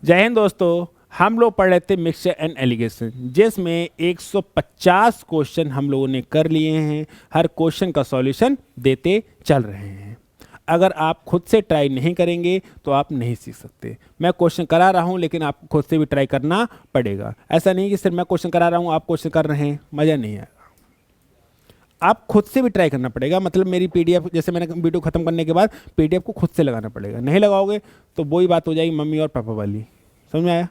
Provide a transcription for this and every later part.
जय हिंद दोस्तों, हम लोग पढ़ रहे थे मिक्सचर एंड एलिगेशन, जिसमें 150 क्वेश्चन हम लोगों ने कर लिए हैं। हर क्वेश्चन का सॉल्यूशन देते चल रहे हैं। अगर आप खुद से ट्राई नहीं करेंगे तो आप नहीं सीख सकते। मैं क्वेश्चन करा रहा हूं, लेकिन आपको खुद से भी ट्राई करना पड़ेगा। ऐसा नहीं कि सिर्फ मैं क्वेश्चन करा रहा हूं, आप क्वेश्चन कर रहे हैं, मज़ा नहीं आएगा। आप खुद से भी ट्राई करना पड़ेगा। मतलब मेरी पीडीएफ, जैसे मैंने वीडियो खत्म करने के बाद पीडीएफ को खुद से लगाना पड़ेगा। नहीं लगाओगे तो वही बात हो जाएगी मम्मी और पापा वाली। समझ में आया?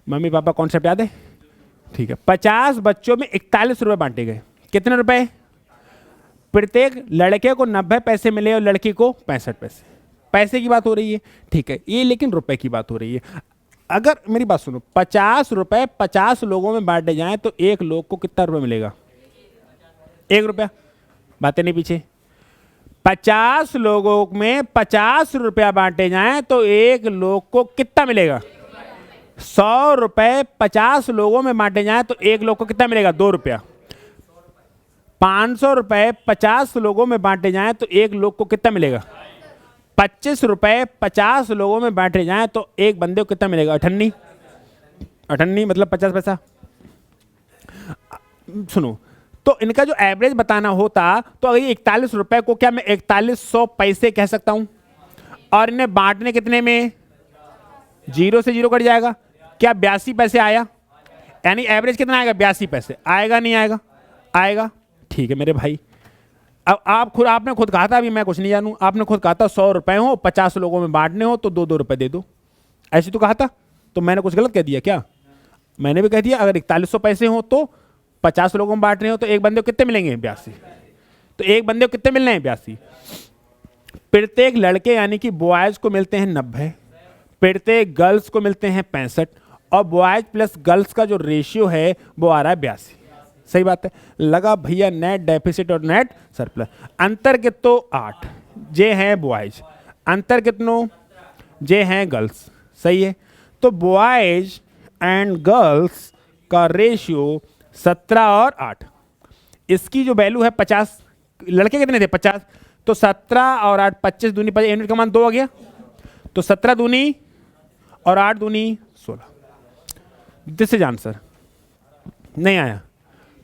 मम्मी पापा कॉन्सेप्ट याद है? ठीक है। 50 बच्चों में 41 रुपए बांटे गए। कितने रुपए? प्रत्येक लड़के को 90 पैसे मिले और लड़की को 65 पैसे। पैसे की बात हो रही है, ठीक है। ये लेकिन रुपए की बात हो रही है। अगर मेरी बात सुनो, 50 रुपए 50 लोगों में बांटे जाएं तो एक लोग को कितना रुपए मिलेगा? 1 रुपया। बातें नहीं पीछे। 50 लोगों में 50 रुपया बांटे जाएं तो एक लोग को कितना मिलेगा? 100 रुपए 50 लोगों में बांटे जाएं तो एक लोग को कितना मिलेगा? 2 रुपया। 500 रुपए 50 लोगों में बांटे जाएं तो एक लोग को कितना मिलेगा? 25 रुपए 50 लोगों में बांटे जाएं तो एक बंदे को कितना मिलेगा? 98। 98 मतलब 50 पैसा। सुनो, तो इनका जो एवरेज बताना होता तो अगर 41 रुपए को क्या मैं 4100 पैसे कह सकता हूं? और इन्हें बांटने कितने में? 0 से 0 कट जाएगा। क्या 82 पैसे आया? यानी एवरेज कितना आएगा? 82 पैसे आएगा। नहीं आएगा? आएगा। ठीक है मेरे भाई। अब आपने खुद कहा था, अभी मैं कुछ नहीं जानूं, आपने खुद कहा था 100 रुपए हो, 50 लोगों में बांटने हो तो 2-2 रुपए दे दो। ऐसे तो कहा था। तो मैंने कुछ गलत कह दिया क्या? मैंने भी कह दिया अगर 4100 पैसे हो तो 50 लोगों में बांट रहे हो तो एक बंदे को कितने मिलेंगे? 82। तो एक बंदे को कितने मिलने हैं? 82। प्रत्येक लड़के यानी कि बॉयज को मिलते हैं 90, प्रत्येक गर्ल्स को मिलते हैं 65, और बॉयज प्लस गर्ल्स का जो रेशियो है वो आ रहा है 82। सही बात है। लगा भैया नेट डेफिसिट और नेट सरप्लस। अंतर कितो? 8। जे हैं बॉयज। अंतर कितनों? जे हैं गर्ल्स। सही है। तो बॉयज एंड गर्ल्स का रेशियो 17 और 8। इसकी जो वैल्यू है 50, लड़के कितने थे? 50। तो 17 और 8, 25 दूनी 50, यूनिट का मान 2 आ गया। तो 17 दूनी और 8 दूनी 16। This is answer. नहीं आया?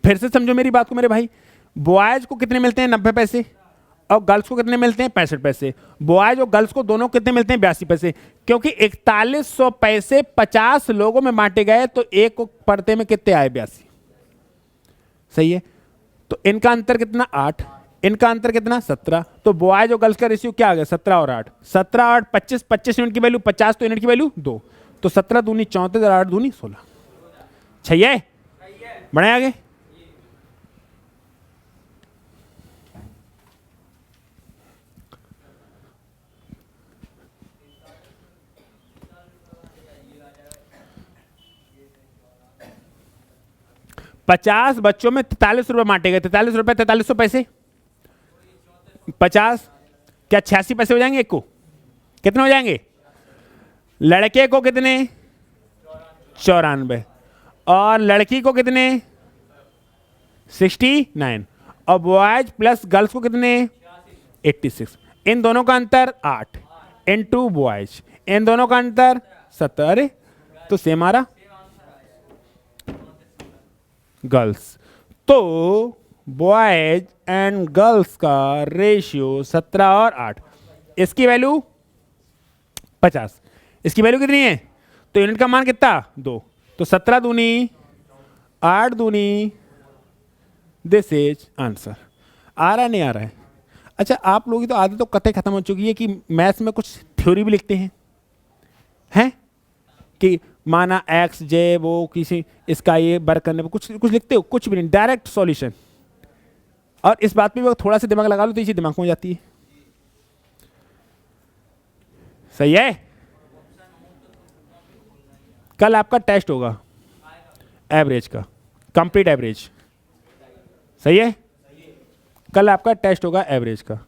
फिर से समझो मेरी बात को मेरे भाई। बॉयज को कितने मिलते हैं? 90 पैसे। और गर्ल्स को कितने मिलते हैं? 65 पैसे। बॉयज और गर्ल्स को दोनों कितने मिलते हैं? 82 पैसे। क्योंकि 4100 पैसे 50 लोगों में बांटे गए तो एक को पढ़ते में कितने आए? 82। सही है। तो इनका अंतर कितना? 8। इनका अंतर कितना? 17। तो बॉयज और गर्ल्स का रेशियो क्या आ गया? 17 और 8। 17 और 25, 25 यूनिट की वैल्यू 50, तो यूनिट की वैल्यू 2। तो 17 दूनी 34 और 8 दूनी 16। चाहिए? बढ़े आगे। पचास बच्चों में 43 रुपए बांटे गए। 43 रुपए 4300 पैसे। 50 क्या 86 पैसे हो जाएंगे? एक को कितने हो जाएंगे? लड़के को कितने? 94। और लड़की को कितने? 69। और बॉयज प्लस गर्ल्स को कितने? 86। इन दोनों का अंतर 8 इनटू बॉयज। इन दोनों का अंतर 70। अरे तो सेम आ रहा। गर्ल्स। तो बॉयज एंड गर्ल्स का रेशियो 17 और 8। इसकी वैल्यू 50। इसकी वैल्यू कितनी है? तो यूनिट का मान कितना? 2। तो 17 दूनी 8 दूनी, दिस इज आंसर। आ रहा है? नहीं आ रहा है? अच्छा, आप लोगों की तो आदत तो कतई खत्म हो चुकी है कि मैथ्स में कुछ थ्योरी भी लिखते हैं कि माना एक्स जे वो किसी इसका ये वर्क करने पर कुछ कुछ लिखते हो? कुछ भी नहीं, डायरेक्ट सॉल्यूशन। और इस बात पे भी थोड़ा सा दिमाग लगा लो तो इसी दिमाग में हो जाती है। सही है। कल आपका टेस्ट होगा एवरेज का, कंप्लीट एवरेज। सही है। कल आपका टेस्ट होगा एवरेज का।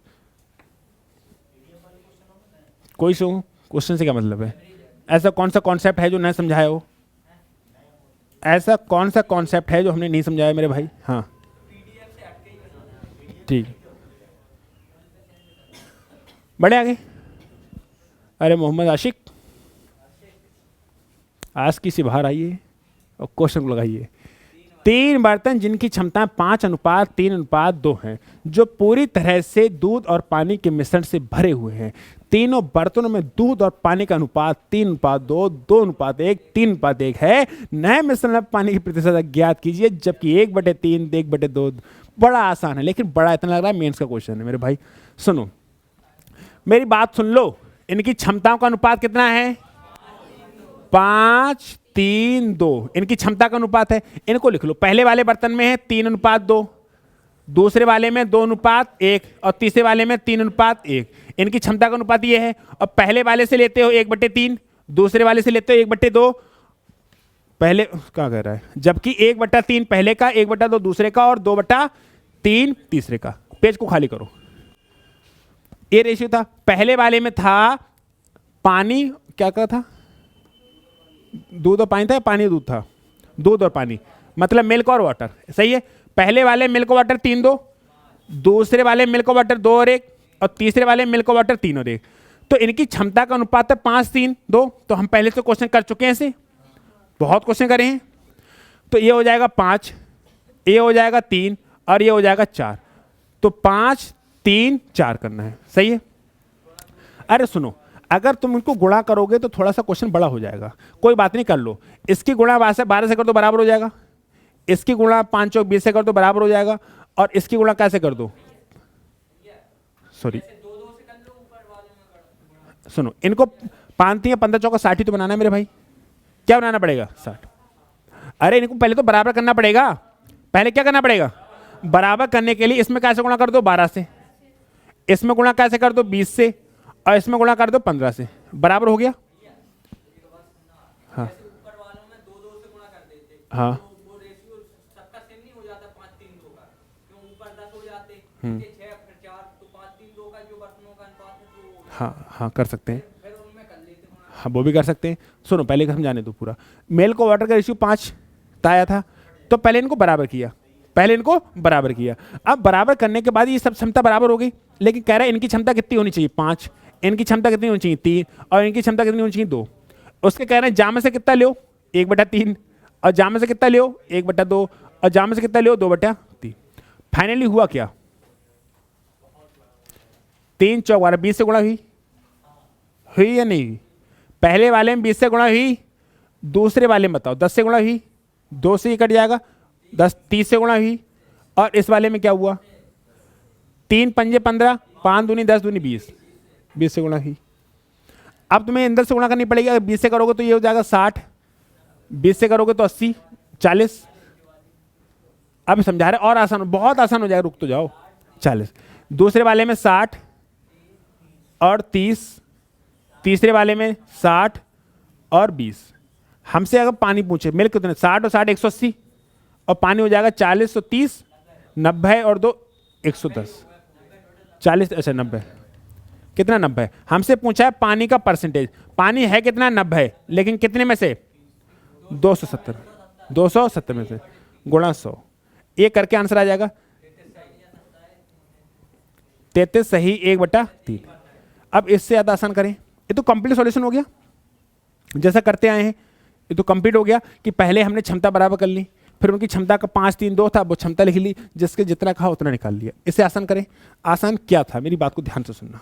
कोई सो क्वेश्चन से क्या मतलब है? ऐसा कौन सा कॉन्सेप्ट है जो नहीं समझाया हो? ऐसा कौन सा कॉन्सेप्ट है जो हमने नहीं समझाया मेरे भाई? हाँ ठीक। बढ़े आगे। अरे मोहम्मद आशिक, आज किसी बाहर आइए और क्वेश्चन को लगाइए। 3 बर्तन जिनकी क्षमता 5:3:2 है, जो पूरी तरह से दूध और पानी के मिश्रण से भरे हुए हैं। तीनों बर्तनों में दूध और पानी का अनुपात 3:2, 2:1, 3:1 है। नए मिश्रण में पानी की प्रतिशत ज्ञात कीजिए, जबकि 1/3, 1/2। बड़ा आसान है, लेकिन बड़ा इतना लग रहा है मेंस का क्वेश्चन है मेरे भाई। सुनो, मेरी बात सुन लो। इनकी क्षमताओं का अनुपात कितना है? 5:3:2 इनकी क्षमता का अनुपात है। इनको लिख लो। पहले वाले बर्तन में है 3:2, दूसरे वाले में 2:1 और तीसरे वाले में 3:1। इनकी क्षमता का अनुपात ये है। और पहले वाले से लेते हो 1/3, दूसरे वाले से लेते हो 1/2। पहले क्या कह रहा है? जबकि 1/3 पहले का, 1/2 दूसरे का और 2/3 तीसरे का। पेज को खाली करो। ये रेशियो था। पहले वाले में था पानी, क्या कहा था? दूध और पानी था या पानी दूध था? दूध और पानी, मतलब मिल्क और वाटर। सही है। पहले वाले मिल्क और वाटर 3:2, दूसरे वाले मिल्क और वाटर 2:1 और तीसरे वाले मिल्क और वाटर 3:1। तो इनकी क्षमता का अनुपात है 5:3:2। तो हम पहले से क्वेश्चन कर चुके हैं, ऐसे बहुत क्वेश्चन करे हैं। तो ये हो जाएगा 5, ये हो जाएगा 3 और ये हो जाएगा 4। तो 5, 3, 4 करना है। सही है। अरे सुनो, अगर तुम इनको गुणा करोगे तो थोड़ा सा क्वेश्चन बड़ा हो जाएगा। कोई बात नहीं, कर लो। इसकी गुणा 12 से कर दो, बराबर हो जाएगा। इसकी गुणा 5 और 20 से कर दो, बराबर हो जाएगा। और इसकी गुणा कैसे कर दो? सॉरी, सुनो, इनको 5 या 15 चौका 60 ही तो बनाना है मेरे भाई। क्या बनाना पड़ेगा? 60। अरे इनको पहले तो बराबर करना पड़ेगा। पहले क्या करना पड़ेगा? बराबर करने के लिए इसमें कैसे गुणा कर दो? 12 से। इसमें गुणा कैसे कर दो? 20 से। और इसमें गुणा कर दो 15 से। बराबर हो गया। हाँ हाँ हाँ हाँ, कर सकते हैं। हाँ, वो भी कर सकते हैं। सुनो, पहले हम जाने दो पूरा। मेल को वाटर का रेशियो 5 आया था, तो पहले इनको बराबर किया। अब बराबर करने के बाद ये सब क्षमता बराबर हो गई, लेकिन कह रहा है इनकी क्षमता कितनी होनी चाहिए? 5। इनकी क्षमता कितनी होनी चाहिए? 3। और इनकी क्षमता कितनी होनी चाहिए? 2। उसके कह रहे हैं जा में से कितना लो? 1/3। और जा में से कितना लो? 1/2। और जा में से कितना लो? 2/3। फाइनली हुआ क्या? 3 चौक 12, 20 से गुणा हुई या नहीं हुई? पहले वाले में 20 से गुणा हुई, दूसरे वाले में बताओ 10 से गुणा हुई। 2 से ही कट जाएगा। 10, 30 से गुणा हुई। और इस वाले में क्या हुआ? 3 पंजे 15, 5 दूनी 10, दूनी 20, 20 से गुणा हुई। अब तुम्हें अंदर से गुणा करनी पड़ेगी। अगर 20 से करोगे तो ये हो जाएगा 60, 20 से करोगे तो 80, 40। अब समझा रहे, और आसान, बहुत आसान हो जाएगा। रुक तो जाओ। 40। दूसरे वाले में 60 और 30, तीसरे वाले में 60 और 20। हमसे अगर पानी पूछे मिल्क कितने, 60 और 60 180, और पानी हो जाएगा 40 तो 30, 90 और 2 110, 40, अच्छा 90। कितना? 90। हमसे पूछा है पानी का परसेंटेज। पानी है कितना? 90। लेकिन कितने में से? 270। 270 में से गुणा 100, ये करके आंसर आ जाएगा 33 सही 1/3। अब इससे ज्यादा आसान करें। ये तो कंप्लीट सॉल्यूशन हो गया, जैसा करते आए हैं। ये तो कंप्लीट हो गया कि पहले हमने क्षमता बराबर कर ली, फिर उनकी क्षमता का 5:3:2 था, वो क्षमता लिख ली, जिसके जितना कहा उतना निकाल लिया। इसे आसान करें। आसान क्या था? मेरी बात को ध्यान से सुनना।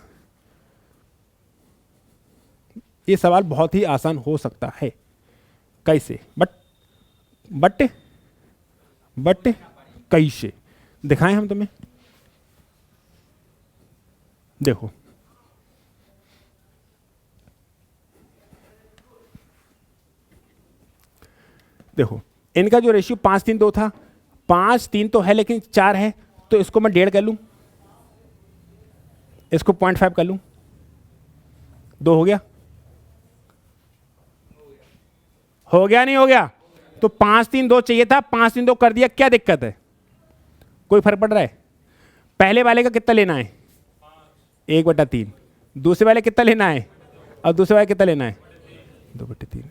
ये सवाल बहुत ही आसान हो सकता है। कैसे? बट कैसे दिखाएं हम तुम्हें? देखो, इनका जो रेशियो 5:3:2 था, 5:3 तो है लेकिन 4 है, तो इसको मैं 1.5 कर लूं, इसको 0.5 कर लूं, 2 हो गया। नहीं हो गया? तो 5:3:2 चाहिए था, 5:3:2 कर दिया। क्या दिक्कत है? कोई फर्क पड़ रहा है? पहले वाले का कितना लेना है? 1/3। दूसरे वाले कितना लेना है? और दूसरे वाले कितना लेना है? 2/3।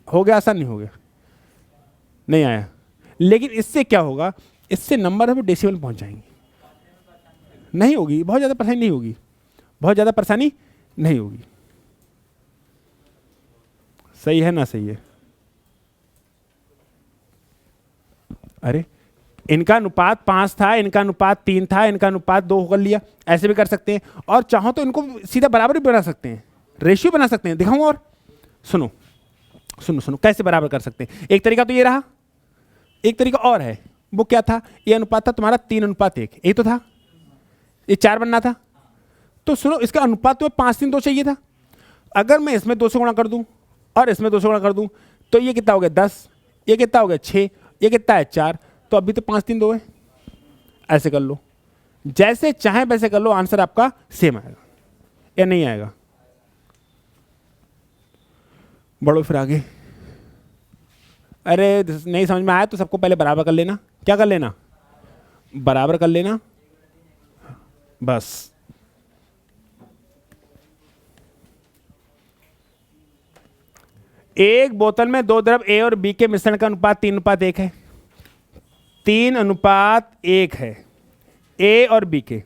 हो गया? आसान नहीं हो गया? नहीं आया। लेकिन इससे क्या होगा? इससे नंबर हम डेसिमल पहुंच जाएंगे। नहीं होगी, बहुत ज़्यादा परेशानी नहीं होगी, बहुत ज़्यादा परेशानी नहीं होगी। सही है ना? सही है। अरे इनका अनुपात 5 था, इनका अनुपात 3 था, इनका अनुपात 2 कर लिया, ऐसे भी कर सकते हैं। और चाहो तो इनको सीधा बराबर भी बना सकते हैं, रेशियो बना सकते हैं। दिखाऊं और सुनो सुनो सुनो कैसे बराबर कर सकते हैं। एक तरीका तो ये रहा, एक तरीका और है। वो क्या था? ये अनुपात था तुम्हारा 3:1, यही तो था। ये 4 बनना था। तो सुनो, इसका अनुपात तो 5-3-2 चाहिए था। अगर मैं इसमें 2 से गुणा कर दूं और इसमें 2 से गुणा कर दूं तो ये कितना हो गया 10, ये कितना हो गया 6, ये कितना है 4। तो अभी तो 5-3-2 है। ऐसे कर लो, जैसे चाहे वैसे कर लो, आंसर आपका सेम आएगा या नहीं आएगा। बढ़ो फिर आगे। अरे नहीं समझ में आया तो सबको पहले बराबर कर लेना। क्या कर लेना? बराबर कर लेना बस। एक बोतल में 2 द्रव ए और बी के मिश्रण का अनुपात 3:1 है। 3:1 है ए और बी के।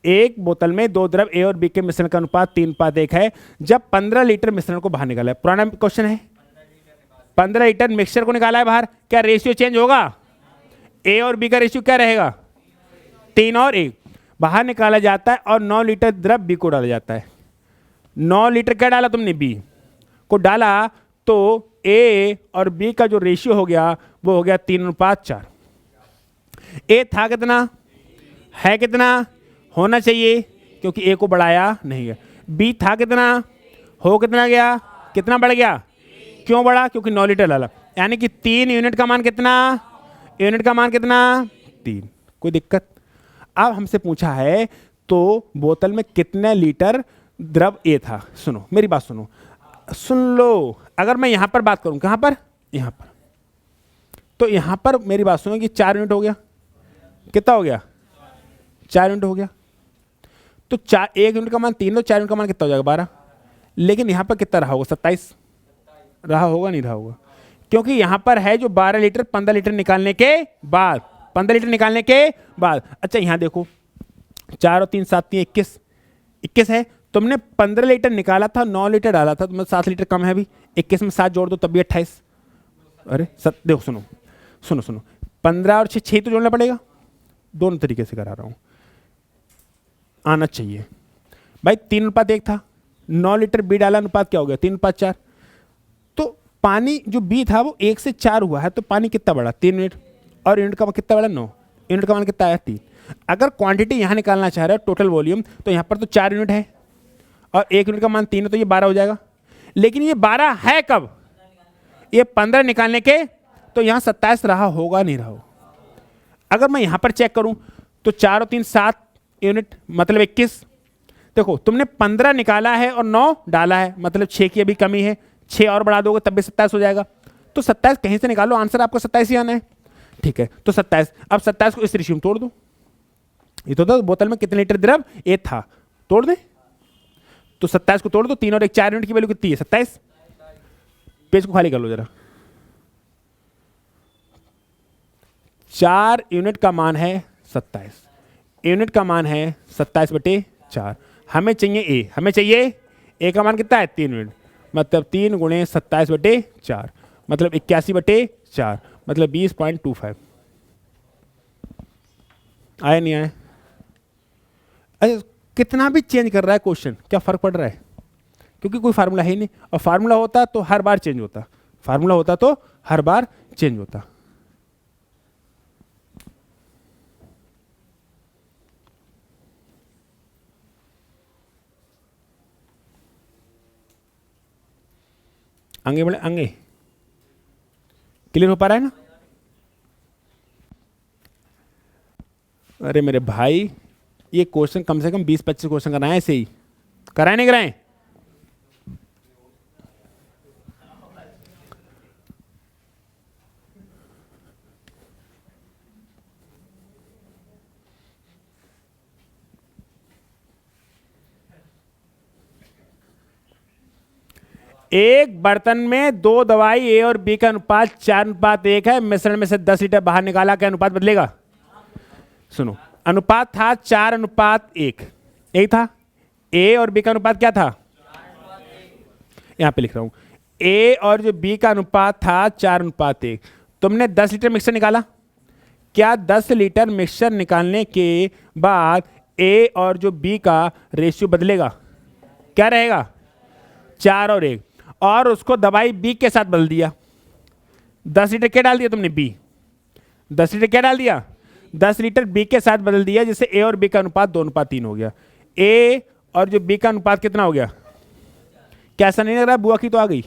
एक बोतल में 2 द्रव ए और बी के मिश्रण का अनुपात 3:1 है जब 15 लीटर मिश्रण को बाहर निकाला है। पुराना क्वेश्चन है, 15 लीटर मिक्सचर को निकाला है बाहर। क्या रेशियो चेंज होगा? ए और बी का रेशियो क्या रहेगा? 3 और 1 बाहर निकाला जाता है और 9 लीटर द्रव बी को डाला जाता है। 9 लीटर क्या डाला तुमने? बी को डाला, तो ए और बी का जो रेशियो हो गया वो हो गया 3:4। ए था कितना? है कितना? होना चाहिए, क्योंकि ए को बढ़ाया नहीं है। बी था कितना? हो कितना गया? कितना बढ़ गया? क्यों बढ़ा? क्योंकि 9 लीटर डाला। यानी कि 3 यूनिट का मान कितना? यूनिट का मान कितना? 3। कोई दिक्कत? अब हमसे पूछा है तो बोतल में कितने लीटर द्रव ए था। सुनो मेरी बात, सुन लो। अगर मैं यहां पर बात करूं, कहां पर? यहां पर। तो यहां पर मेरी बात सुनो कि 4 यूनिट हो गया। कितना हो गया? 4 यूनिट हो गया। तो 1 यूनिट का मान 3, तो 4 यूनिट का मान कितना हो जाएगा? 12। लेकिन यहां पर कितना रहा होगा? 27 रहा होगा, नहीं रहा होगा? क्योंकि यहां पर है जो 12 लीटर 15 लीटर निकालने के बाद, 15 लीटर निकालने के बाद। अच्छा यहां देखो, 4 और 3 7 3 21, 21 है। तुमने 15 लीटर निकाला था, 9 लीटर डाला था, तुम्हें 7 लीटर कम है अभी। 21 में 7 जोड़ दो तब भी 28। अरे देखो सुनो सुनो सुनो, 15 और 6 तो जोड़ना पड़ेगा। दोनों तरीके से करा रहा हूं, आना चाहिए भाई। 3:1 था, 9 लीटर बी डाला, अनुपात क्या हो गया? 3:4। तो पानी जो बी था वो 1 से 4 हुआ है, तो पानी कितना बढ़ा? 3 यूनिट। और यूनिट का कितना बढ़ा? 9। यूनिट का मान कितना आया? 3। अगर क्वांटिटी यहां निकालना चाह रहे हो, टोटल वॉल्यूम, तो यहां पर तो 4 यूनिट है और 1 यूनिट का मान 3 है, तो ये 12 हो जाएगा। लेकिन ये 12 है कब? ये 15 निकालने के, तो यहां 27 रहा होगा, नहीं रहा होगा? अगर मैं यहां पर चेक करूं तो 4 और 3 7 यूनिट, मतलब 21। देखो तुमने 15 निकाला है और 9 डाला है, मतलब 6 की अभी कमी है। 6 और बढ़ा दोगे तब भी 27 हो जाएगा। तो 27 कहीं से निकालो, आंसर आपको 27 ही आना है। ठीक है, तो 27। अब 27 को इस रेशियो में तोड़ दो। ये तो बोतल में कितने लीटर द्रव ए था, तोड़ दे। तो 27 को तोड़ दो, 3 और 1 4 यूनिट की वैल्यू कितनी है? 27। पेज को खाली कर लो जरा। 4 यूनिट का मान है 27। यूनिट का मान है 27/4। हमें चाहिए ए, हमें चाहिए ए का मान कितना है? 3 यूनिट। मतलब 3 गुणे 27/4, मतलब 81/4, मतलब 20.25। आया नहीं आया? अच्छा कितना भी चेंज कर रहा है क्वेश्चन, क्या फर्क पड़ रहा है? क्योंकि कोई फार्मूला है ही नहीं, और फार्मूला होता तो हर बार चेंज होता। फार्मूला होता तो हर बार चेंज होता। आगे बढ़े, आगे क्लियर हो पा रहा है ना? अरे मेरे भाई, ये क्वेश्चन कम से कम 20-25 क्वेश्चन कराए, ऐसे ही कराए नहीं कराए? एक बर्तन में 2 दवाई ए और बी का अनुपात 4:1 है। मिश्रण में से 10 लीटर बाहर निकाला, क्या अनुपात बदलेगा? सुनो, अनुपात था 4:1, यही था। ए और बी का अनुपात क्या था? यहां पे लिख रहा हूं, ए और जो बी का अनुपात था 4:1। तुमने 10 लीटर मिक्सचर निकाला, क्या 10 लीटर मिक्सचर निकालने के बाद ए और जो बी का रेशियो बदलेगा? क्या रहेगा? 4 और 1, और उसको दवाई बी के साथ बदल दिया। 10 लीटर क्या डाल दिया तुमने? बी। 10 लीटर क्या डाल दिया? 10 लीटर बी के साथ बदल दिया, जिससे ए और बी का अनुपात 2:3 हो गया। ए और जो बी का अनुपात कितना हो गया? कैसा नहीं लग रहा? बुआ की तो आ गई।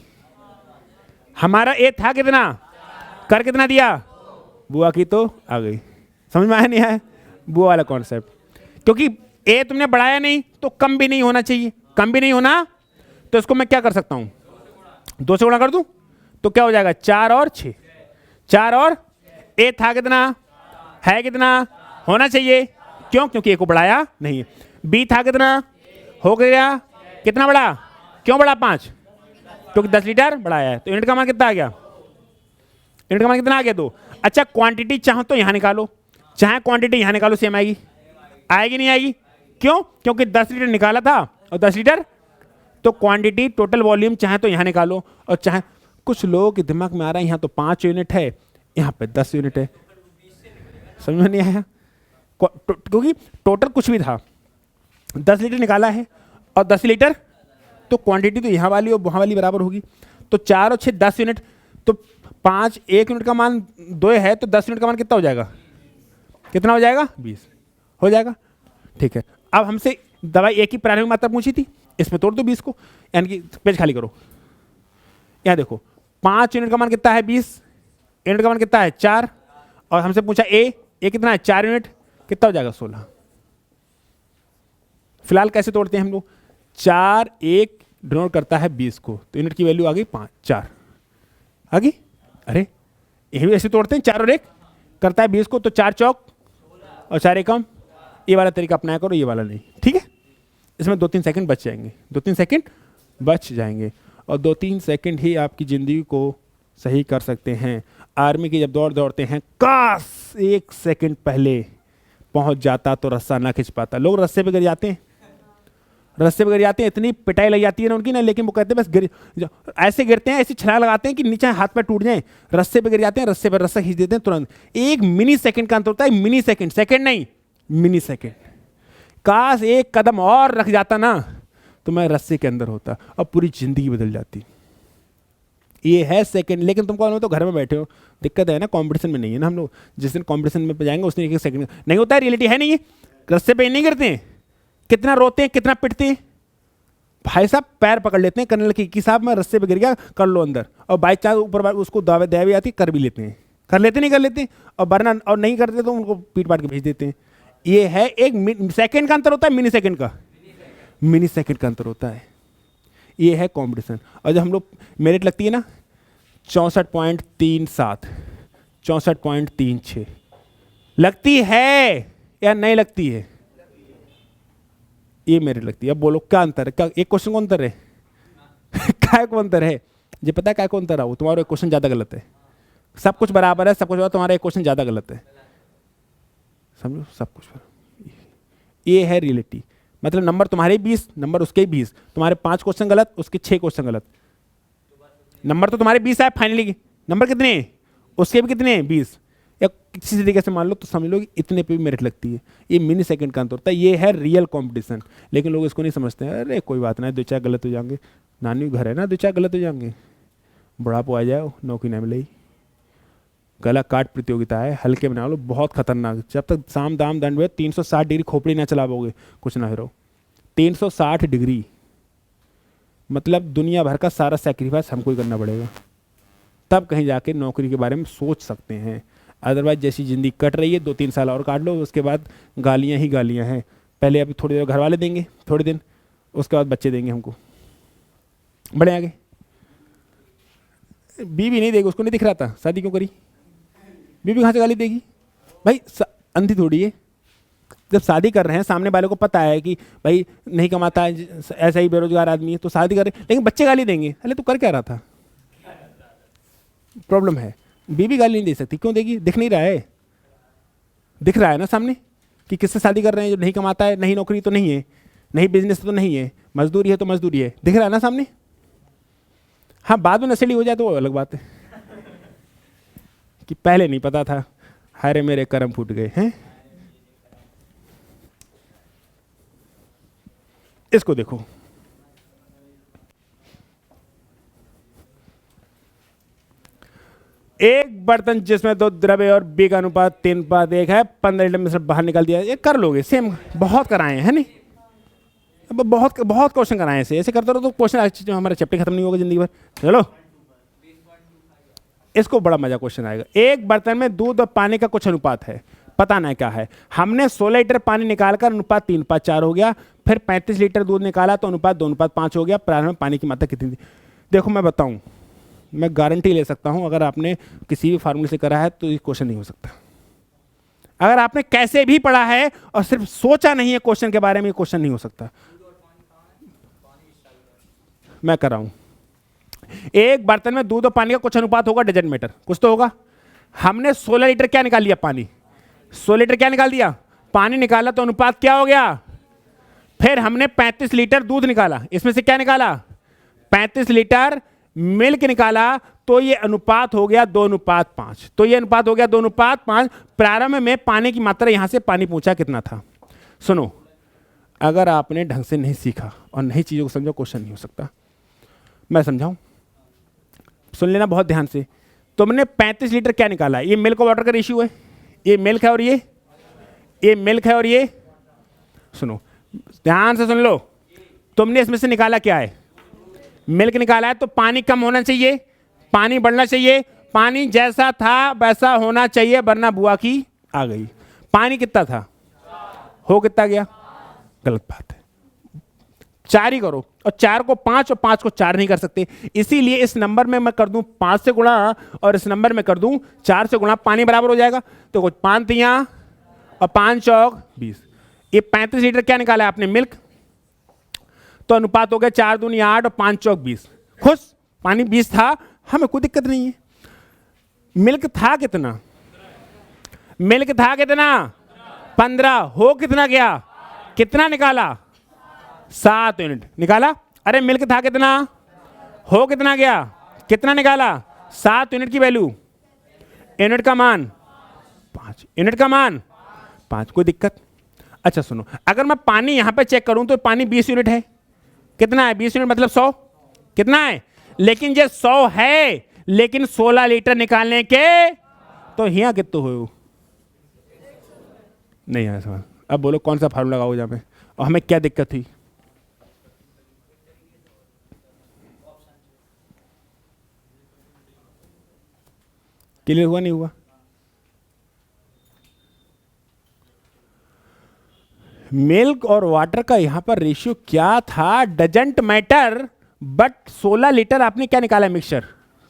हमारा ए था कितना, कर कितना दिया? बुआ की तो आ गई। समझ में आया नहीं आया? बुआ वाला कॉन्सेप्ट, क्योंकि ए तुमने बढ़ाया नहीं तो कम भी नहीं होना चाहिए, कम भी नहीं होना, तो इसको मैं क्या कर सकता हूं? 2 से गुणा कर दूं तो क्या हो जाएगा? 4 और 6, 4 और ए था कितना, है कितना, होना चाहिए। क्यों? क्योंकि ए को बढ़ाया नहीं है। बी था कितना, हो गया, कितना बढ़ा? क्यों बढ़ा? 5, क्योंकि 10 लीटर बढ़ाया है। तो यूनिट का मान कितना आ गया? यूनिट का मान कितना आ गया? 2। अच्छा, क्वांटिटी चाहो तो यहां निकालो, चाहे क्वांटिटी यहां निकालो, सेम आएगी। आएगी नहीं आएगी? क्यों? क्योंकि 10 लीटर निकाला था और 10 लीटर, तो क्वांटिटी टोटल वॉल्यूम चाहे तो यहां निकालो, और चाहे, कुछ लोगों के दिमाग में आ रहा है यहां तो 5 यूनिट है, यहां पे 10 यूनिट है। समझ में नहीं आया? क्योंकि टोटल कुछ भी था, 10 लीटर निकाला है और 10 लीटर, तो क्वांटिटी तो यहाँ वाली और वहाँ वाली बराबर होगी। तो 4 और 6 10 यूनिट, तो 5, 1 यूनिट का मान 2 है, तो 10 यूनिट का मान कितना हो जाएगा? कितना हो जाएगा? 20 हो जाएगा। ठीक है, अब हमसे दवाई एक ही प्रारंभिक मात्रा पूछी थी, इसमें तोड़ दो 20 को, यानी कि पेज खाली करो। यहाँ देखो 5 यूनिट का मान कितना है? 20 यूनिट का मान कितना है? 4, और हमसे पूछा ए कितना है? 4 यूनिट, कितना हो जाएगा? 16। फिलहाल कैसे तोड़ते हैं हम लोग? 4 1 डिनोट करता है 20 को, तो यूनिट की वैल्यू आ गई 5, 4 आ गई। अरे ये भी ऐसे तोड़ते हैं, 4 और 1 करता है 20 को, तो 4 चौक और 4 एकम। ये वाला तरीका अपनाया करो, ये वाला नहीं, ठीक है? इसमें 2-3 सेकंड बच जाएंगे, 2-3 सेकंड बच जाएंगे, और 2-3 सेकंड ही आपकी ज़िंदगी को सही कर सकते हैं। आर्मी की जब दौड़ते हैं, काश 1 सेकंड पहले पहुंच जाता तो रस्सा ना खिंच पाता। लोग रस्से पे गिर जाते हैं, रस्से पे गिर जाते हैं, इतनी पिटाई लग जाती है ना उनकी ना, लेकिन वो कहते हैं बस गिर, ऐसे गिरते हैं, ऐसी छलांग लगाते हैं कि नीचे हाथ पैर टूट जाए, रस्से पे गिर जाते हैं, रस्से पे रस्सा खींच देते हैं तुरंत। 1 मिनी सेकंड का अंतर होता है, मिनी सेकंड, सेकंड नहीं, मिनी सेकंड। काश 1 कदम और रख जाता ना तो मैं रस्से के अंदर होता, और पूरी जिंदगी बदल जाती। ये है सेकंड। लेकिन तुम कौन हो? तो घर में बैठे हो। दिक्कत है ना, कंपटीशन में नहीं है ना हम लोग। जिस दिन कंपटीशन में जाएंगे उस दिन 1 सेकंड नहीं होता है, रियलिटी है नहीं है। रस्से पे नहीं गिरते हैं, कितना रोते हैं, कितना पिटते हैं। भाई साहब पैर पकड़ लेते हैं कर्नल की, साहब मैं रस्से पे गिर गया, कर लो अंदर, और बाई चांस ऊपर उसको दावे दया भी आती, कर भी लेते हैं, कर लेते नहीं कर लेते, और वरना और नहीं करते तो उनको पीट पाट के भेज देते हैं। ये है 1 सेकंड का अंतर होता है, मिनी सेकंड का, मिनी सेकंड का अंतर होता है। ये है कॉम्पिटिशन। और जब हम लोग मेरिट लगती है ना 64.37, 64.36 लगती है या नहीं लगती है? ये मेरिट लगती है। अब बोलो क्या अंतर है? क्या एक क्वेश्चन को अंतर है? क्या को अंतर है? ये पता है क्या को अंतर है? वो तुम्हारा एक क्वेश्चन ज़्यादा गलत है। सब कुछ बराबर है, सब कुछ, तुम्हारा एक क्वेश्चन ज़्यादा गलत है। समझो, सब कुछ। ये है रियलिटी। मतलब नंबर तुम्हारे 20, नंबर उसके 20, तुम्हारे 5 क्वेश्चन गलत, उसके 6 क्वेश्चन गलत। नंबर तो तुम्हारे 20 है फाइनली, नंबर कितने हैं? उसके भी कितने हैं? 20। या किसी तरीके से मान लो तो समझ लो कि इतने पे भी मेरिट लगती है। ये मिनी सेकंड का अंतर होता है। ये है रियल कंपटीशन। लेकिन लोग इसको नहीं समझते हैं। अरे कोई बात नहीं, 2-4 गलत हो जाएंगे, नानी घर है ना, 2-4 गलत हो जाएंगे, बुढ़ापो आ जाए, नौकरी ना मिलेगी। गला काट प्रतियोगिता है, हल्के बना लो, बहुत खतरनाक। जब तक साम दाम दंड में 360 डिग्री खोपड़ी ना चलाओगे कुछ ना हीरो। 360 डिग्री मतलब दुनिया भर का सारा सेक्रीफाइस हमको ही करना पड़ेगा, तब कहीं जाके नौकरी के बारे में सोच सकते हैं। अदरवाइज जैसी ज़िंदगी कट रही है 2-3 साल और काट लो, उसके बाद गालियाँ ही गालियाँ हैं। पहले अभी थोड़ी देर घर वाले देंगे, थोड़े दिन, उसके बाद बच्चे देंगे हमको, बड़े आगे। बीवी नहीं देगी, उसको नहीं दिख रहा था, शादी क्यों करी? बीवी कहाँ से गाली देगी भाई? अंधी थोड़ी है। जब शादी कर रहे हैं, सामने वाले को पता है कि भाई नहीं कमाता है, ऐसा ही बेरोजगार आदमी है, तो शादी कर रहे, लेकिन बच्चे गाली देंगे, अरे तू कर क्या रहा था? प्रॉब्लम है। बीवी गाली नहीं दे सकती, क्यों देगी? दिख नहीं रहा है? दिख रहा है ना सामने कि किससे शादी कर रहे हैं, जो नहीं कमाता है, नहीं नौकरी तो नहीं है, नहीं बिजनेस तो नहीं है, मजदूरी है तो मजदूरी है, दिख रहा है ना सामने। हाँ, बाद में नशेड़ी हो जाए तो वो अलग बात है। कि पहले नहीं पता था, हाय मेरे कर्म फूट गए हैं। इसको देखो, एक बर्तन जिसमें दो द्रव्य और बी का अनुपात 3:1 है, 15 लीटर में से बाहर निकाल दिया। ये कर लोगे, सेम बहुत कराए हैं नहीं, अब बहुत बहुत क्वेश्चन कराए ऐसे ऐसे करते रहो तो क्वेश्चन हमारा चैप्टर खत्म नहीं होगा जिंदगी भर। चलो इसको बड़ा मजा क्वेश्चन आएगा। एक बर्तन में दूध और पानी का कुछ अनुपात है, पता नहीं क्या है। हमने 16 लीटर पानी निकालकर अनुपात 3:4 हो गया, फिर 35 लीटर दूध निकाला तो अनुपात 2:5 हो गया। प्रारंभ में पानी की मात्रा कितनी थी? देखो मैं बताऊं, मैं गारंटी ले सकता हूं, अगर आपने किसी भी फार्मूले से करा है तो ये क्वेश्चन नहीं हो सकता। अगर आपने कैसे भी पढ़ा है और सिर्फ सोचा नहीं है क्वेश्चन के बारे में, क्वेश्चन नहीं हो सकता। मैं कर रहा हूं, एक बर्तन में दूध और पानी का कुछ अनुपात होगा, डजंट मैटर, कुछ तो होगा। हमने 16 लीटर क्या निकाल लिया? पानी। 16 लीटर क्या निकाल दिया? पानी निकाला तो अनुपात क्या हो गया? फिर हमने 35 लीटर दूध निकाला, इसमें से क्या निकाला? 35 लीटर मिल्क निकाला, तो ये अनुपात हो गया 2:5। तो ये अनुपात हो गया 2:5। प्रारंभ में पानी की मात्रा यहां से पानी पहुंचा कितना था? सुनो, अगर आपने ढंग से नहीं सीखा और नई चीजों को समझो, क्वेश्चन नहीं हो सकता। मैं समझाऊं, सुन लेना बहुत ध्यान से। तुमने 35 लीटर क्या निकाला? ये मिल्क और वाटर का रेशियो है, ये मिल्क है और ये मिल्क है और ये, सुनो ध्यान से सुन लो। तुमने इसमें से निकाला क्या है? मिल्क निकाला है, तो पानी कम होना चाहिए, पानी बढ़ना चाहिए। पानी जैसा था वैसा होना चाहिए, वरना बुआ की आ गई। पानी कितना था? हो कितना गया? गलत बात है, 4 ही करो। और 4 को 5 और 5 को 4 नहीं कर सकते, इसीलिए इस नंबर में मैं कर दूं 5 से गुणा और इस नंबर में कर दूं 4 से गुणा, पानी बराबर हो जाएगा। तो कुछ 5 तियां और 5 चौक 20। ये 35 लीटर क्या निकाला है आपने? मिल्क। तो अनुपात हो गया 4 दूनी 8 और 5 चौक 20। खुश? पानी 20 था, हमें कोई दिक्कत नहीं है। मिल्क था कितना? मिल्क था कितना? 15। हो कितना गया? कितना निकाला? 7 यूनिट निकाला। अरे मिल्क था कितना? हो कितना गया? कितना निकाला? 7 यूनिट की वैल्यू, यूनिट का मान 5, यूनिट का मान 5। कोई दिक्कत? अच्छा सुनो, अगर मैं पानी यहां पे चेक करूं तो पानी 20 यूनिट है। कितना है? 20 यूनिट मतलब 100। कितना है? लेकिन ये 100 है, लेकिन 16 लीटर निकालने के तो यहाँ कितने हो? नहीं आया सवाल। अब बोलो कौन सा फार्मूला लगाओ जहाँ पे, और हमें क्या दिक्कत थी? क्लियर हुआ नहीं हुआ? मिल्क और वाटर का यहां पर रेशियो क्या था? Doesn't matter. बट 16 लीटर आपने क्या निकाला? मिक्सचर।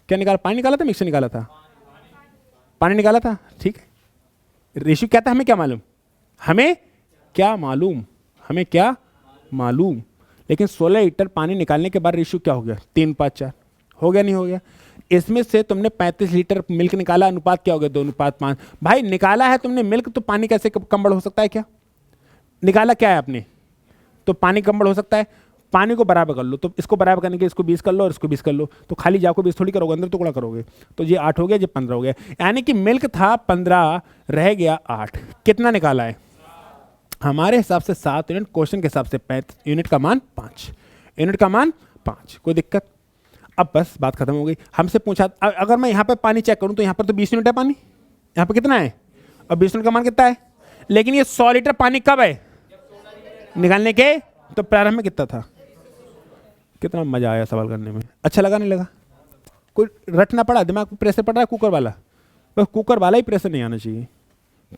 क्या निकाला? पानी निकाला था, मिक्सचर निकाला था? पानी निकाला था, ठीक है। रेशियो क्या था हमें क्या मालूम? हमें क्या मालूम? हमें क्या मालूम? लेकिन 16 लीटर पानी निकालने के बाद रेशियो क्या हो गया? 3:4 हो गया नहीं हो गया? इसमें से तुमने 35 लीटर मिल्क निकाला, अनुपात क्या हो गया? 2:5। भाई निकाला है तुमने मिल्क, तो पानी कैसे कम बढ़ हो सकता है? क्या निकाला क्या है आपने? तो पानी कम बढ़ हो सकता है? पानी को बराबर कर लो, तो इसको बराबर करने के इसको 20 कर लो और इसको 20 कर लो, तो खाली जाओ को 20 थोड़ी करोगे, अंदर टुकड़ा करोगे। तो ये 8 हो गया, ये 15 हो गया। यानी कि मिल्क था 15, रह गया 8। कितना निकाला है? हमारे हिसाब से 7 यूनिट, क्वेश्चन के हिसाब से 35 यूनिट का मान 5, यूनिट का मान 5। कोई दिक्कत? अब बस बात खत्म हो गई। हमसे पूछा, अगर मैं यहाँ पे पानी चेक करूँ तो यहाँ पर तो 20 यूनिट है पानी, यहाँ पर कितना है? और 20 यूनिट का मान कितना है? लेकिन ये 100 लीटर पानी कब है निकालने के? तो प्रारंभ में कितना था? कितना मजा आया सवाल करने में, अच्छा लगा नहीं लगा? कोई रटना पड़ा? दिमाग में प्रेशर पड़ रहा है? कुकर वाला, बस कुकर वाला ही प्रेशर नहीं आना चाहिए,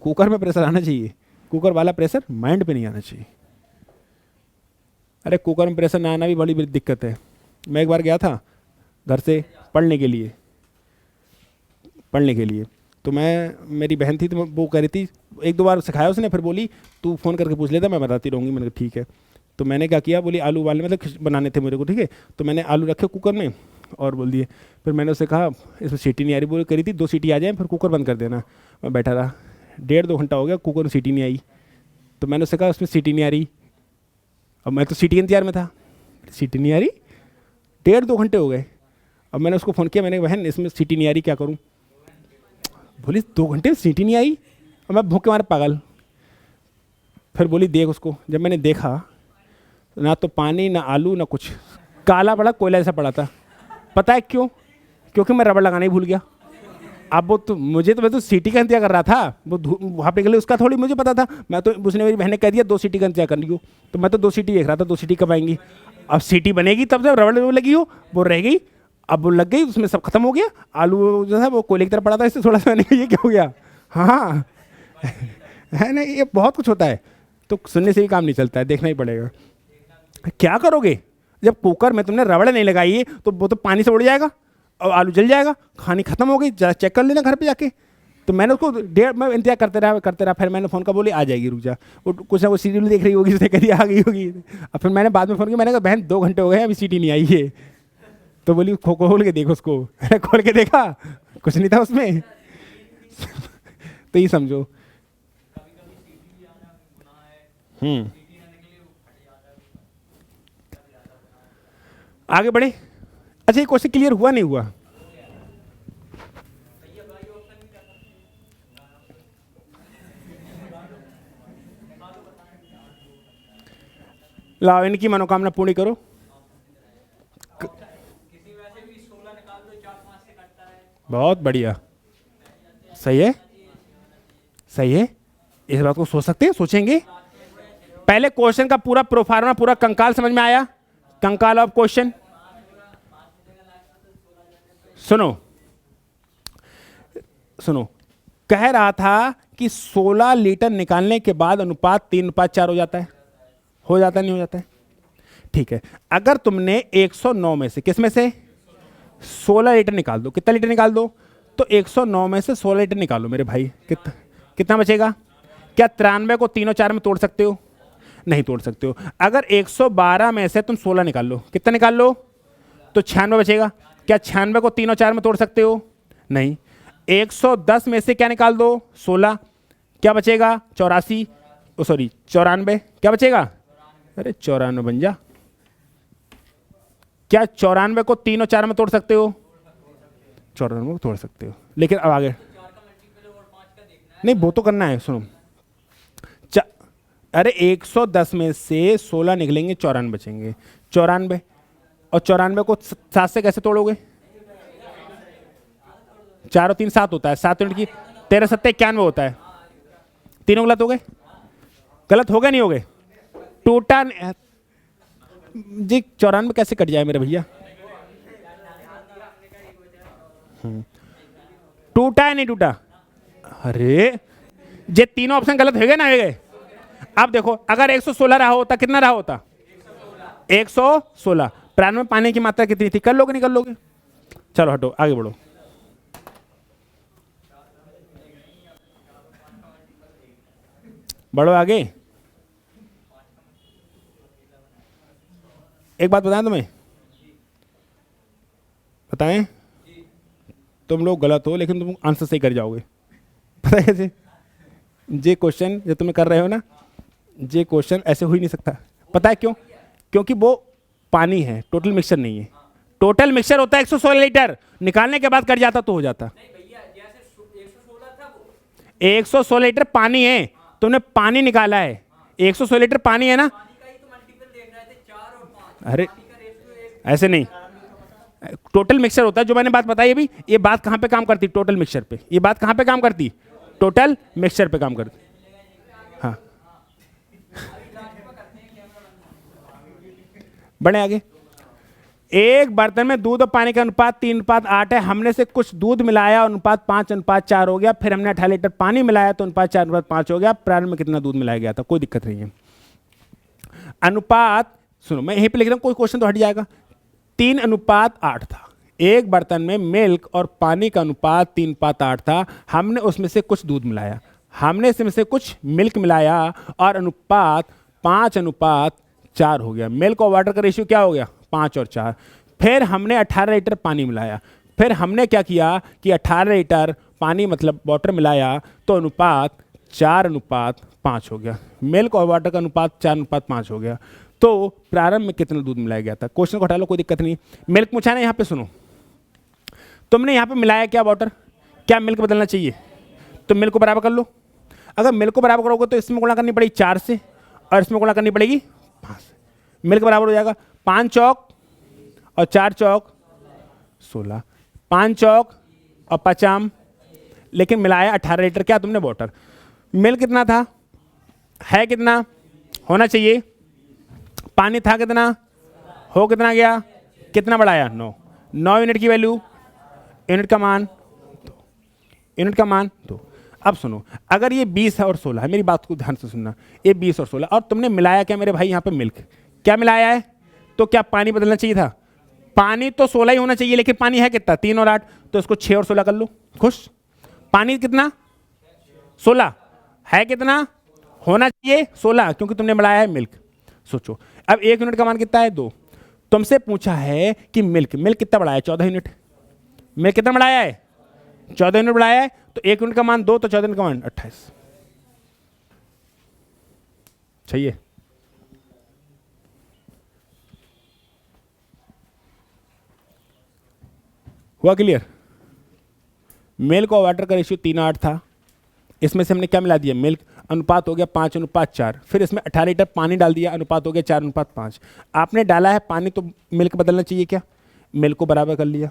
कुकर में प्रेशर आना चाहिए। कुकर वाला प्रेशर माइंड पे नहीं आना चाहिए। अरे कुकर में प्रेशर ना आना भी बड़ी बड़ी दिक्कत है। मैं एक बार गया था घर से पढ़ने के लिए, तो मेरी बहन थी, तो वो कह रही थी, 1-2 बार सिखाया उसने, फिर बोली तू फ़ोन करके पूछ लेता, मैं बताती रहूँगी। मैंने कहा ठीक है। तो मैंने क्या किया, बोली आलू उबालने मतलब बनाने थे मेरे को, ठीक है। तो मैंने आलू रखे कुकर में और बोल दिए। फिर मैंने उससे कहा इसमें सीटी नहीं आ रही, बोली करी थी 2 सीटी आ जाए फिर कुकर बंद कर देना। मैं बैठा रहा, 1.5-2 घंटा हो गया, कुकर में सीटी नहीं आई। तो मैंने उससे कहा उसमें सीटी नहीं आ रही, अब मैं तो सीटी इंतजार में था, सीटी नहीं आ रही, 1.5-2 घंटे हो गए। अब मैंने उसको फ़ोन किया, मैंने बहन इसमें सीटी नहीं आ रही, क्या करूँ? बोली 2 घंटे में सीटी नहीं आई, और मैं भूखे मारे पागल। फिर बोली देख उसको। जब मैंने देखा ना तो पानी ना आलू ना कुछ, काला पड़ा, कोयला जैसा पड़ा था। पता है क्यों? क्योंकि मैं रबड़ लगाना ही भूल गया। अब वो तो मुझे तो, मैं तो सीटी का इंतजार कर रहा था, वो वहाँ पे गले उसका थोड़ी मुझे पता था। मैं तो, उसने मेरी बहन ने कह दिया 2 सीटी का इंतजार कर लियो, तो मैं तो 2 सीटी देख रहा था, 2 सीटी कब आएंगी। अब सीटी बनेगी तब जब रबड़ लगी हो, वो रह गई। अब वो लग गई, उसमें सब खत्म हो गया। आलू जो है वो कोयले की तरफ पड़ा था, इससे थोड़ा सा मैंने ये क्या हो गया। हाँ है ना, ये बहुत कुछ होता है। तो सुनने से ही काम नहीं चलता है, देखना ही पड़ेगा। क्या करोगे जब कुकर में तुमने रबड़ नहीं लगाई है, तो वो तो पानी से उड़ जाएगा और आलू जल जाएगा, खानी खत्म हो गई। जरा चेक कर लेना घर पे जाके। तो मैंने उसको मैं इंतजार करते रहा। फिर मैंने फ़ोन का, बोली आ जाएगी, रुक जा, वो कुछ ना कुछ सीरियल देख रही होगी, उसने कह दिया आ गई होगी। अब फिर मैंने बाद में फ़ोन किया, मैंने कहा बहन 2 घंटे हो गए अभी सीटी नहीं आई है। तो बोली खोल के देखो उसको। खोल के देखा, कुछ नहीं था उसमें। तो ये समझो। आगे बढ़े। अच्छा, ये क्वेश्चन क्लियर हुआ नहीं हुआ? लाओ इनकी मनोकामना पूरी करो। बहुत बढ़िया, सही है, सही है। इस बात को सोच सकते हैं, सोचेंगे। पहले क्वेश्चन का पूरा प्रोफार्मा, पूरा कंकाल समझ में आया? कंकाल ऑफ क्वेश्चन सुनो, सुनो। कह रहा था कि 16 लीटर निकालने के बाद अनुपात 3:4 हो जाता है। हो जाता है, नहीं हो जाता है? ठीक है। अगर तुमने 109 में से, किस में से, 16 लीटर निकाल दो। कितना लीटर निकाल दो? तो 109 में से 16 लीटर निकालो मेरे भाई। कितना बचेगा? क्या 93 को 3 और 4 में तोड़ सकते हो? नहीं तोड़ सकते हो। अगर 112 में से तुम 16 निकाल लो, कितना निकाल लो? तो 96 बचेगा। क्या 96 को 3 और 4 में तोड़ सकते हो? नहीं। 110 में से क्या निकाल दो? 16। क्या बचेगा? 84, सॉरी 94। क्या बचेगा? अरे 94 बन जा। क्या 94 को 3 और 4 में तोड़ सकते हो? 94 को तोड़ सकते हो, लेकिन अब आगे नहीं, वो तो करना है। सुनो, अरे 110 में से 16 निकलेंगे, 94 बचेंगे। 94, और 94 को 7 से कैसे तोड़ोगे? 4 और 3 7 होता है। 7 यूनिट की 13 7 91 होता है। तीनों गलत हो गए। गलत हो गए, नहीं हो गए? टूटा जी, 94 कैसे कट जाए मेरे भैया? टूटा है नहीं टूटा? अरे जे तीनों ऑप्शन गलत हो गए ना, हो गए। अब देखो, अगर 116 रहा होता, कितना रहा होता? 116। प्राण में पानी की मात्रा कितनी थी? कर लोगे, नहीं कर लोगे? चलो हटो, आगे बढ़ो। बढ़ो आगे। एक बात बताएं तुम्हें, बताएं, तुम लोग गलत हो लेकिन तुम आंसर सही कर जाओगे। पता है कैसे? जे क्वेश्चन जो तुम कर रहे हो ना, जे क्वेश्चन ऐसे हो ही नहीं सकता। पता है क्यों? क्योंकि वो पानी है, टोटल मिक्सचर नहीं है। टोटल मिक्सचर होता है 116 लीटर, निकालने के बाद कट जाता तो हो जाता। 116 लीटर पानी है, तुमने पानी निकाला है। 116 लीटर पानी है ना? अरे ऐसे नहीं, टोटल मिक्सचर होता है। जो मैंने बात बताई अभी, ये बात कहां पे काम करती? टोटल मिक्सचर पे। ये बात कहां पे काम करती? टोटल मिक्सचर पे काम करती। हाँ, बढ़े आगे। एक बर्तन में दूध और पानी का अनुपात 3:8 है। हमने से कुछ दूध मिलाया, अनुपात 5:4 हो गया। फिर हमने 18 लीटर पानी मिलाया तो अनुपात 4:5 हो गया। प्रारंभ में कितना दूध मिलाया गया था? कोई दिक्कत नहीं है। अनुपात, सुनो मैं यहीं पे लिख रहा हूं, कोई क्वेश्चन तो हट जाएगा। 3:8 था। एक बर्तन में मिल्क और पानी का अनुपात 3:8 था। हमने उसमें से कुछ दूध मिलाया, हमने इसमें से कुछ मिल्क मिलाया और अनुपात 5:4 हो गया। मिल्क और वाटर का रेशियो क्या हो गया? 5 और 4। फिर हमने 18 लीटर पानी मिलाया। फिर हमने क्या किया कि 18 लीटर पानी मतलब वाटर मिलाया तो अनुपात 4:5 हो गया। मिल्क और वाटर का अनुपात 4:5 हो गया। तो प्रारंभ में कितना दूध मिलाया गया था? क्वेश्चन को हटा लो, कोई दिक्कत नहीं। मिल्क पूछा ना, यहाँ पे सुनो, तुमने यहाँ पे मिलाया क्या? वाटर। क्या मिल्क बदलना चाहिए? तो मिल्क को बराबर कर लो। अगर मिल्क को बराबर करोगे तो इसमें गुणा करनी पड़ेगी 4 से और इसमें गुणा करनी पड़ेगी 5 से। मिल्क बराबर हो जाएगा 5 चौक और 4 चौक 16, 5 चौक और 5 आम, लेकिन मिलाया 18 लीटर क्या तुमने वाटर। मिल्क कितना था, है कितना होना चाहिए, पानी था कितना, हो कितना गया, कितना बढ़ाया 9, 9 यूनिट की वैल्यू, यूनिट का मान 2, यूनिट का मान 2। अब सुनो, अगर ये 20 है और 16 है, मेरी बात को ध्यान से सुनना, ये 20 और 16 और तुमने मिलाया क्या मेरे भाई यहाँ पे मिल्क, क्या मिलाया है, तो क्या पानी बदलना चाहिए था, पानी तो 16 ही होना चाहिए, लेकिन पानी है कितना 3 और 8, तो इसको 6 और 16 कर लो, खुश। पानी कितना 16 है, कितना होना चाहिए 16, क्योंकि तुमने मिलाया है मिल्क। सोचो अब 1 यूनिट का मान कितना है 2, तुमसे पूछा है कि मिल्क कितना बढ़ाया 14 यूनिट, मिल्क कितना बढ़ाया है 14 यूनिट बढ़ाया है, तो 1 यूनिट का मान 2, तो 14 यूनिट का मान 28। चाहिए हुआ क्लियर। मिल्क और वाटर का रेशियो 3:8 था, इसमें से हमने क्या मिला दिया मिल्क, अनुपात हो गया 5:4, फिर इसमें 18 लीटर पानी डाल दिया, अनुपात हो गया 4:5। आपने डाला है पानी तो मिल्क बदलना चाहिए क्या, मिल्क को बराबर कर लिया,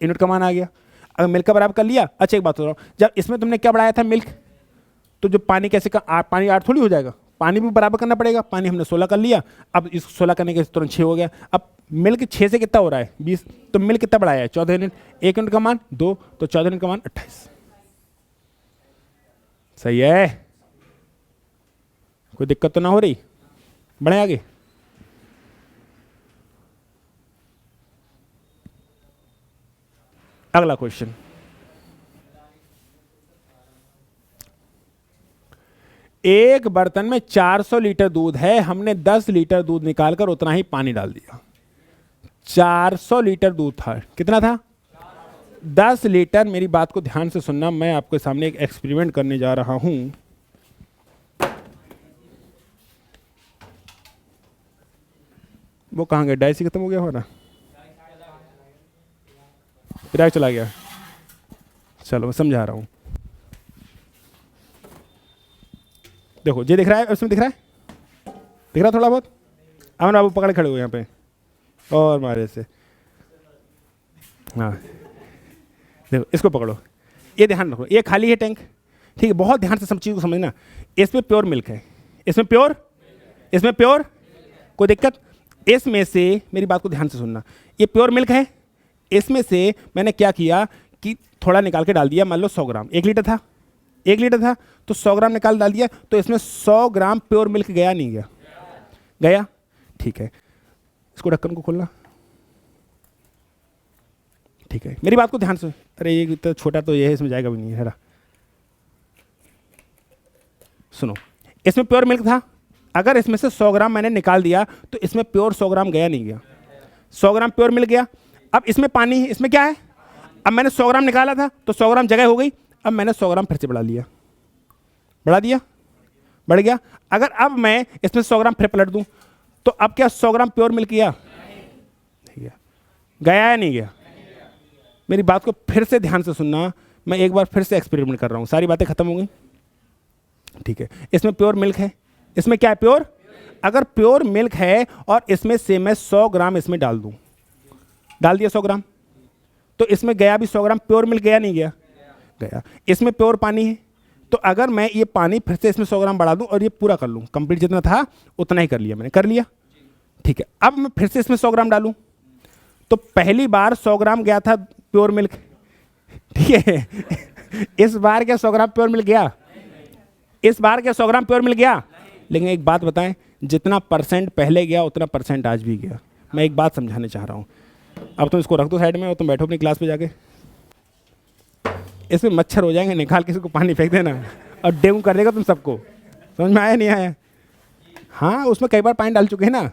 यूनिट का मान आ गया। अगर मिल्क का बराबर कर लिया, अच्छा एक बात हो रहा हूँ, जब इसमें तुमने क्या बढ़ाया था मिल्क, तो जो पानी कैसे का पानी 8 थोड़ी हो जाएगा, पानी भी बराबर करना पड़ेगा, पानी हमने 16 कर लिया, अब इस 16 करने के तुरंत 6 हो गया। अब मिल्क 6 से कितना हो रहा है 20, तो मिल्क कितना बढ़ाया है 14 यूनिट, 1 यूनिट का मान 2, तो 14 यूनिट का मान 28। सही है, कोई दिक्कत तो ना हो रही, बढ़े आगे। अगला क्वेश्चन, एक बर्तन में 400 लीटर दूध है, हमने 10 लीटर दूध निकालकर उतना ही पानी डाल दिया। 400 लीटर दूध था, कितना था 10 लीटर। मेरी बात को ध्यान से सुनना, मैं आपके सामने एक एक्सपेरिमेंट करने जा रहा हूं। वो कहाँ गया, डाइस ही खत्म हो गया हो ना, फिर चला गया। चलो मैं समझा रहा हूं, देखो ये दिख रहा है, उसमें दिख रहा है, दिख रहा थोड़ा बहुत, अमन बाबू पकड़े खड़े हुए यहाँ पे और मारे से, हाँ देखो इसको पकड़ो, ये ध्यान रखो, ये खाली है टैंक, ठीक है, बहुत ध्यान से सब चीज़ को समझना। इसमें प्योर मिल्क है, इसमें प्योर कोई दिक्कत, इसमें से मेरी बात को ध्यान से सुनना, ये प्योर मिल्क है, इसमें से मैंने क्या किया कि थोड़ा निकाल के डाल दिया, मान लो 100 ग्राम, 1 लीटर था, 1 लीटर था तो 100 ग्राम निकाल डाल दिया, तो इसमें 100 ग्राम प्योर मिल्क गया नहीं गया, गया, ठीक है। इसको ढक्कन को खोलना, ठीक है, मेरी बात को ध्यान से, अरे ये तो छोटा तो ये है, इसमें जाएगा भी नहीं है। सुनो, इसमें प्योर मिल्क था, अगर इसमें से 100 ग्राम मैंने निकाल दिया तो इसमें प्योर 100 ग्राम गया नहीं गया, 100 ग्राम प्योर मिल्क गया। अब इसमें पानी है, इसमें क्या है, अब मैंने 100 ग्राम निकाला था तो 100 ग्राम जगह हो गई, अब मैंने 100 ग्राम फिर से बढ़ा लिया, बढ़ा दिया, बढ़ गया। अगर अब मैं इसमें 100 ग्राम फिर पलट दूं तो अब क्या 100 ग्राम प्योर मिल्क गया, नहीं गया, गया या नहीं गया। मेरी बात को फिर से ध्यान से सुनना, मैं एक बार फिर से एक्सपेरिमेंट कर रहा हूं, सारी बातें खत्म हो गई, ठीक है। इसमें प्योर मिल्क है, इसमें क्या है प्योर, अगर प्योर मिल्क है और इसमें से मैं 100 ग्राम इसमें डाल दूं, डाल दिया 100 ग्राम, तो इसमें गया भी 100 ग्राम प्योर मिल्क, गया नहीं गया, गया। इसमें प्योर पानी है, तो अगर मैं ये पानी फिर से इसमें 100 ग्राम बढ़ा दूं और ये पूरा कर लूं, कंप्लीट जितना था उतना ही कर लिया मैंने, कर लिया, ठीक है। अब मैं फिर से इसमें 100 ग्राम डालूं, तो पहली बार 100 ग्राम गया था प्योर मिल्क, ठीक है। इस बार क्या 100 ग्राम प्योर मिल्क गया, इस बार क्या 100 ग्राम प्योर मिल्क गया। लेकिन एक बात बताएं, जितना परसेंट पहले गया उतना परसेंट आज भी गया। मैं एक बात समझाने चाह रहा हूं, अब तुम इसको रख दो साइड में और तुम बैठो अपनी क्लास पे जाके, इसमें मच्छर हो जाएंगे, निकाल किसी को पानी फेंक देना और डेंगू कर देगा तुम सबको, समझ में आया नहीं आया। हाँ उसमें कई बार पानी डाल चुके हैं ना।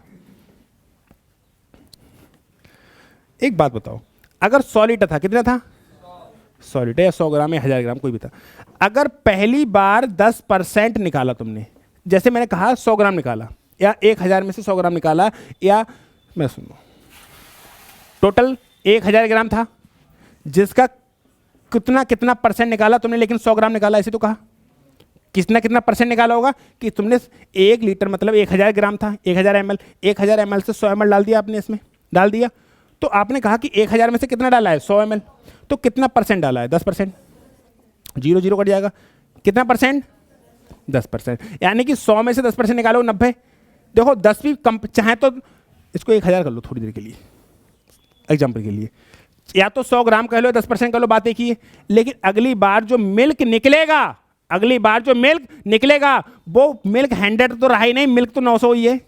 एक बात बताओ, अगर 100 लीटर था, कितना था 100 लीटर या 100 ग्राम या 1000 ग्राम कोई भी था, अगर पहली बार 10% निकाला तुमने, जैसे मैंने कहा 100 ग्राम निकाला या 1000 में से 100 ग्राम निकाला, या मैं सुनो टोटल 1000 ग्राम था, जिसका कितना कितना परसेंट निकाला तुमने, लेकिन 100 ग्राम निकाला, ऐसे तो कहा। कितना कितना परसेंट निकाला होगा कि तुमने 1 लीटर मतलब 1000 ग्राम था, 1000 ml, 1000 ml से 100 ml डाल दिया आपने, इसमें डाल दिया। तो आपने कहा कि 1000 में से कितना डाला है, 100 ml, तो कितना परसेंट डाला है, 10%। 0 0 कट जाएगा, कितना परसेंट, 10%। यानी कि 100 में से 10% निकालो, 90। देखो 10 भी कम, चाहे तो इसको 1000 कर लो थोड़ी देर के लिए, एग्जाम्पल के लिए, या तो 100 ग्राम कह लो, 10% कर लो, बात एक ही है। लेकिन अगली बार जो मिल्क निकलेगा, अगली बार जो मिल्क निकलेगा वो मिल्क 100 तो रहा ही नहीं, मिल्क तो 900 ही है।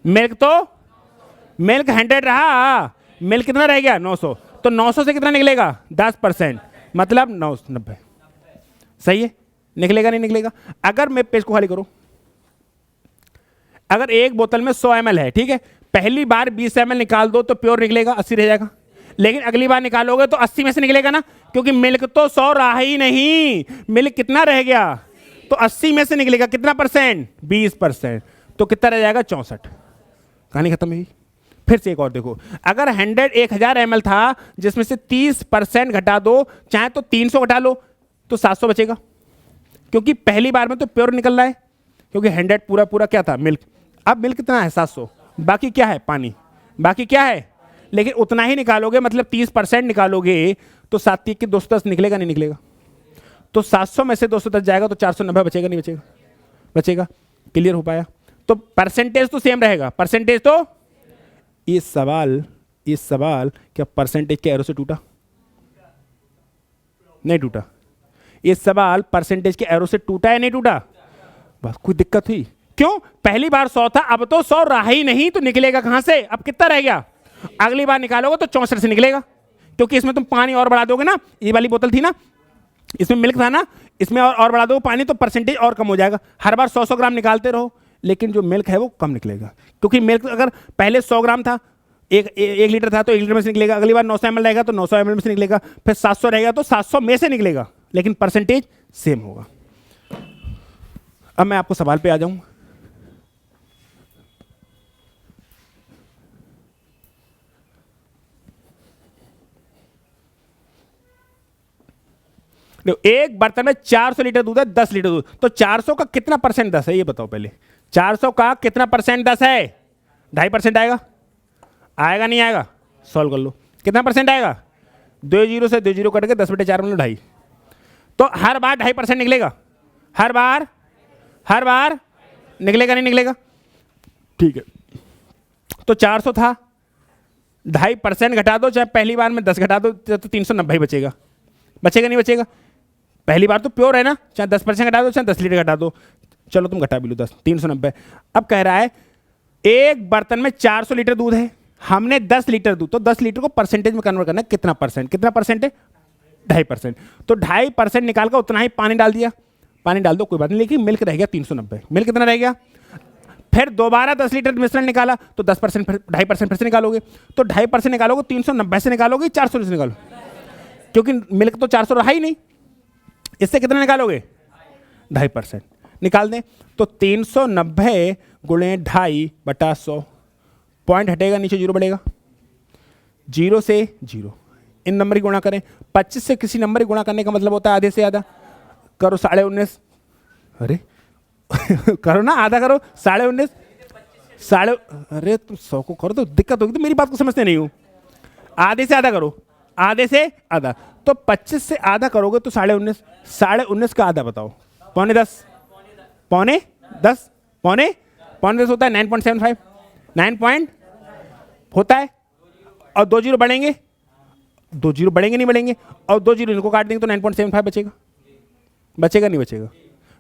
मिल्क 100 रहा, मिल्क कितना रह गया, 900। तो 900 से कितना निकलेगा, 10%, मतलब 90। सही है, निकलेगा नहीं निकलेगा। अगर मैं पेज को खाली करूं, अगर एक बोतल में 100 ml है, ठीक है, पहली बार 20 ml निकाल दो तो प्योर निकलेगा, 80 रह जाएगा। लेकिन अगली बार निकालोगे तो 80 में से निकलेगा ना, क्योंकि मिल्क तो 100 रहा ही नहीं, मिल्क कितना रह गया, तो 80 में से निकलेगा कितना परसेंट, 20%, तो कितना रह जाएगा, 64। कहानी खत्म हुई। फिर से एक और देखो, अगर 1000 ml था जिसमें से 30% घटा दो, चाहे तो 300 घटा लो तो 700 बचेगा, क्योंकि पहली बार में तो प्योर निकल रहा है, क्योंकि 100 पूरा पूरा क्या था, मिल्क। अब मिल्क कितना है, 700, बाकी क्या है, पानी, बाकी क्या है, लेकिन उतना ही निकालोगे, मतलब 30% निकालोगे तो 7 के 210 निकलेगा नहीं निकलेगा। तो 700 में से 210 जाएगा तो 490 बचेगा नहीं बचेगा, बचेगा। क्लियर हो पाया। तो परसेंटेज तो सेम रहेगा, परसेंटेज तो, ये सवाल क्या परसेंटेज के एरो से टूटा, नहीं टूटा। ये सवाल परसेंटेज के एरो से टूटा या नहीं टूटा, बस कोई दिक्कत हुई, क्यों, पहली बार 100 था, अब तो 100 रहा ही नहीं, तो निकलेगा कहां से, अब कितना रह गया, अगली बार निकालोगे तो 64 से निकलेगा, क्योंकि इसमें तुम पानी और बढ़ा दोगे ना, ये वाली बोतल थी ना, इसमें मिल्क था ना, इसमें और बढ़ा दो पानी, तो परसेंटेज और कम हो जाएगा। हर बार 100 ग्राम निकालते रहो, लेकिन जो मिल्क है वो कम निकलेगा, क्योंकि मिल्क अगर पहले 100 ग्राम था, एक लीटर था तो 1 लीटर में से निकलेगा, अगली बार 900 ml रहेगा तो 900 ml में से निकलेगा, फिर 700 रहेगा तो 700 में से निकलेगा, लेकिन परसेंटेज सेम होगा। अब मैं आपको सवाल पे आ जाऊं। एक बर्तन में 400 लीटर दूध है, 10 लीटर दूध, तो 400 का कितना परसेंट 10 है, ये बताओ पहले। 400 का कितना परसेंट 10 है, 2.5% आएगा, आएगा नहीं आएगा, सॉल्व कर लो, कितना परसेंट आएगा, 2 जीरो से 2 जीरो कट के 10/4 मतलब 2.5, तो हर बार 2.5% निकलेगा, हर बार निकलेगा नहीं निकलेगा, ठीक है। तो 400 था, 2.5% घटा दो, चाहे पहली बार में 10 घटा दो तो 390 बचेगा, बचेगा नहीं बचेगा, पहली बार तो प्योर है ना, चाहे 10% घटा दो, चाहे 10 लीटर घटा दो, चलो तुम घटा भी लो 10, 390। अब कह रहा है एक बर्तन में 400 लीटर दूध है, हमने 10 लीटर दूध, तो 10 लीटर को परसेंटेज में कन्वर्ट करना है, कितना परसेंट, कितना परसेंट है, 2.5%, तो 2.5% निकाल कर उतना ही पानी डाल दिया, पानी डाल दो कोई बात नहीं, लेकिन मिल्क रह गया 390, मिल्क कितना रह गया, फिर दोबारा 10 लीटर मिश्रण निकाला तो 10%, 2.5% फिर से निकालोगे, तो 2.5% निकालोगे 390 से निकालोगे, 400 से निकालो, क्योंकि मिल्क तो 400 रहा ही नहीं, इससे कितना निकालोगे, 2.5% निकाल दें, तो 390 गुणे 2.5/100, पॉइंट हटेगा, नीचे जीरो बढ़ेगा, 0 से 0, इन नंबर की गुणा करें, 25 से किसी नंबर की गुणा करने का मतलब होता है आधे से आधा, करो 19.5, अरे करो ना, आधा करो, 19.5, अरे तुम 100 को करो तो दिक्कत होगी, तो मेरी बात को समझते नहीं हो, आधे से आधा करो, आधे से आधा, तो 25 से आधा करोगे तो 19.5, 19.5 का आधा बताओ, 9.10, पौने 10 होता है 9.75, 9 पॉइंट होता है, और 2 जीरो बढ़ेंगे, 2 जीरो बढ़ेंगे नहीं बढ़ेंगे, और 2 जीरो इनको काट देंगे तो 9.75 बचेगा, बचेगा नहीं बचेगा,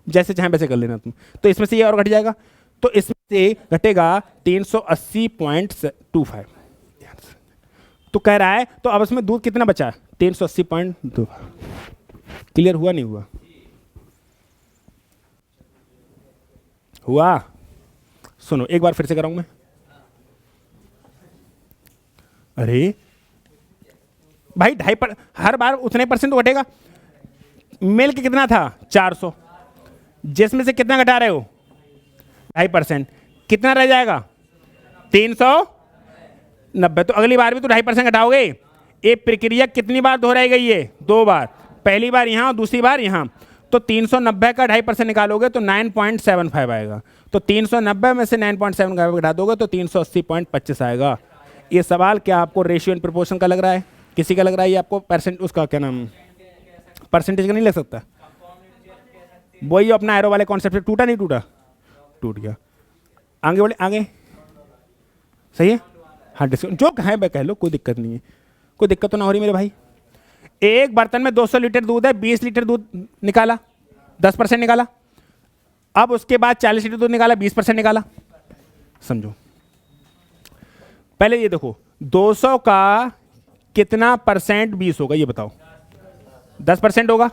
जैसे चाहे वैसे कर लेना तुम, तो इसमें से ये और घट जाएगा, तो इसमें से घटेगा 380.25, तो कह रहा है, तो अब इसमें दूध कितना बचा, 380.2, क्लियर हुआ नहीं हुआ, हुआ, सुनो एक बार फिर से कराऊं मैं, अरे भाई 2.5 हर बार उतने परसेंट तो घटेगा, मिल्क कितना था 400, जिसमें से कितना घटा रहे हो 2.5%, कितना रह जाएगा 390, तो अगली बार भी तो 2.5% घटाओगे, ये प्रक्रिया कितनी बार दोहराई गई है, 2 बार, पहली बार यहाँ और दूसरी बार यहाँ, तो 390 का 2.5% निकालोगे तो 9.75 आएगा। तो 390 में से 9.75 घटा दोगे तो 380.25 आएगा। ये सवाल क्या आपको रेशियो एंड प्रोपोर्शन का लग रहा है? किसी का लग रहा है? ये आपको परसेंट उसका क्या नाम परसेंटेज का नहीं लग सकता? वही अपना एरो वाले कॉन्सेप्ट से टूटा नहीं टूटा? टूट गया। आगे बोले आगे सही है। हाँ जो कहें मैं कह लो, कोई दिक्कत नहीं है, कोई दिक्कत तो ना हो रही मेरे भाई। एक बर्तन में 200 लीटर दूध है, 20 लीटर दूध निकाला, 10% निकाला। अब उसके बाद 40 लीटर दूध निकाला, 20% निकाला। समझो पहले ये देखो 200 का कितना परसेंट 20 होगा ये बताओ? 10% होगा।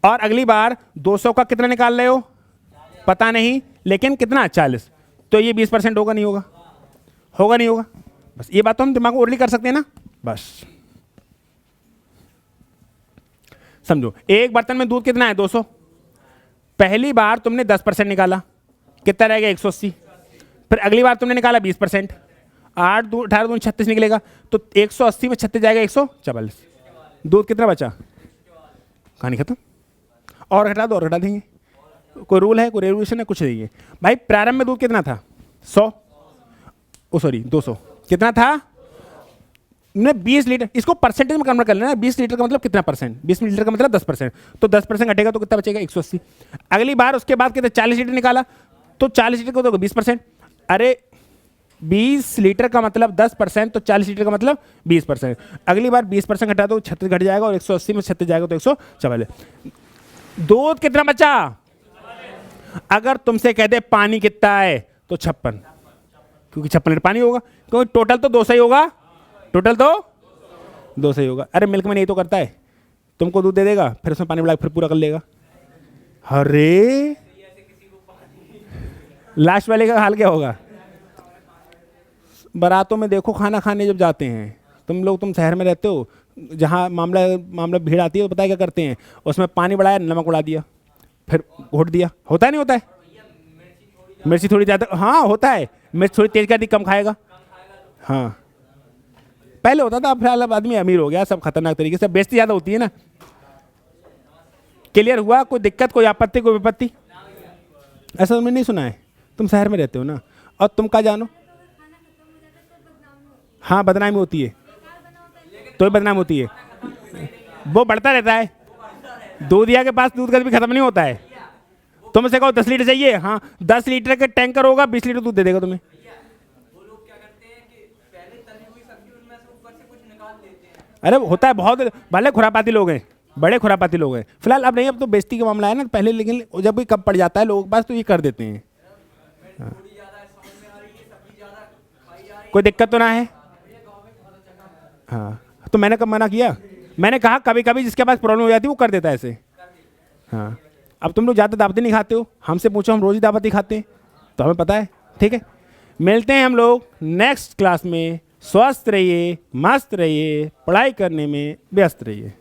और अगली बार 200 का कितना निकाल रहे हो? पता नहीं, लेकिन कितना 40, तो ये 20% होगा नहीं होगा? होगा नहीं होगा? बस ये बात तो हम दिमाग में ओरली कर सकते हैं ना। बस समझो एक बर्तन में दूध कितना है? 200। पहली बार तुमने 10% निकाला, कितना रहेगा? 180। फिर अगली बार तुमने निकाला 20%, 8 2 18 2 36 निकलेगा, तो 180 में 36 जाएगा 144। दूध कितना बचा? कहानी खत्म। और घटा दो और घटा देंगे। कोई रूल है, कोई रेवोल्यूशन है? कुछ नहीं है भाई। प्रारंभ में दूध कितना था? 100, ओ सॉरी 200। कितना था? ने 20 लीटर, इसको परसेंटेज में कन्वर्ट कर लेना। 20 लीटर का मतलब कितना परसेंट? 20 लीटर का मतलब 10%, तो 10% घटेगा तो कितना बचेगा? 180। अगली बार उसके बाद कितना? 40 लीटर निकाला, तो 40 लीटर को तो 20%। अरे 20 लीटर का मतलब 10%, तो 40 लीटर का मतलब 20%। अगली बार 20% घटा दो, 36 घट जाएगा, और 180 में 36 जाएगा तो 144। दूध कितना बचा? अगर तुमसे कह दे पानी कितना है, तो 56, क्योंकि 56 लीटर पानी होगा, क्योंकि टोटल तो 200 ही होगा। टोटल तो 200 ही होगा। अरे मिल्क में नहीं तो करता है, तुमको दूध दे देगा, फिर उसमें पानी मिला फिर पूरा कर लेगा। अरे लास्ट वाले का हाल क्या होगा? बारातों में देखो, खाना खाने जब जाते हैं तुम शहर में रहते हो, जहाँ मामला भीड़ आती है, तो पता है क्या करते हैं? उसमें पानी बढ़ाया, नमक उड़ा दिया, फिर घोट दिया। होता है नहीं होता है? मिर्ची थोड़ी ज़्यादा, हाँ होता है, मिर्च थोड़ी तेज कर दी, कम खाएगा। हाँ पहले होता था, अब फिलहाल अब आदमी अमीर हो गया, सब खतरनाक तरीके से, बेइज्जती ज़्यादा होती है ना। क्लियर हुआ? कोई दिक्कत, कोई आपत्ति, कोई विपत्ति? ऐसा तुमने नहीं सुना है? तुम शहर में रहते हो ना, और तुम क्या जानो? हाँ बदनामी होती है, तो बदनाम होती है, वो बढ़ता रहता है। दूधिया के पास दूध कभी खत्म नहीं होता है। तुमसे कहो 10 लीटर चाहिए, हाँ 10 लीटर का टैंकर होगा, 20 लीटर दूध दे देगा तुम्हें। अरे होता है बहुत, भले खुरापाती लोग हैं, बड़े खुरापाती लोग हैं। फिलहाल अब नहीं, अब तो बेइज्जती का मामला है ना, पहले लेकिन जब भी कब पड़ जाता है लोगों के पास तो ये कर देते हैं। हाँ। कोई दिक्कत तो ना है? हाँ तो मैंने कब मना किया? मैंने कहा कभी कभी जिसके पास प्रॉब्लम हो जाती है वो कर देता है ऐसे। हाँ अब तुम लोग ज़्यादा दावतें नहीं खाते हो, हमसे पूछो, हम रोज़ ही दावत ही खाते हैं, तो हमें पता है। ठीक है, मिलते हैं हम लोग नेक्स्ट क्लास में। स्वस्थ रहिए, मस्त रहिए, पढ़ाई करने में व्यस्त रहिए।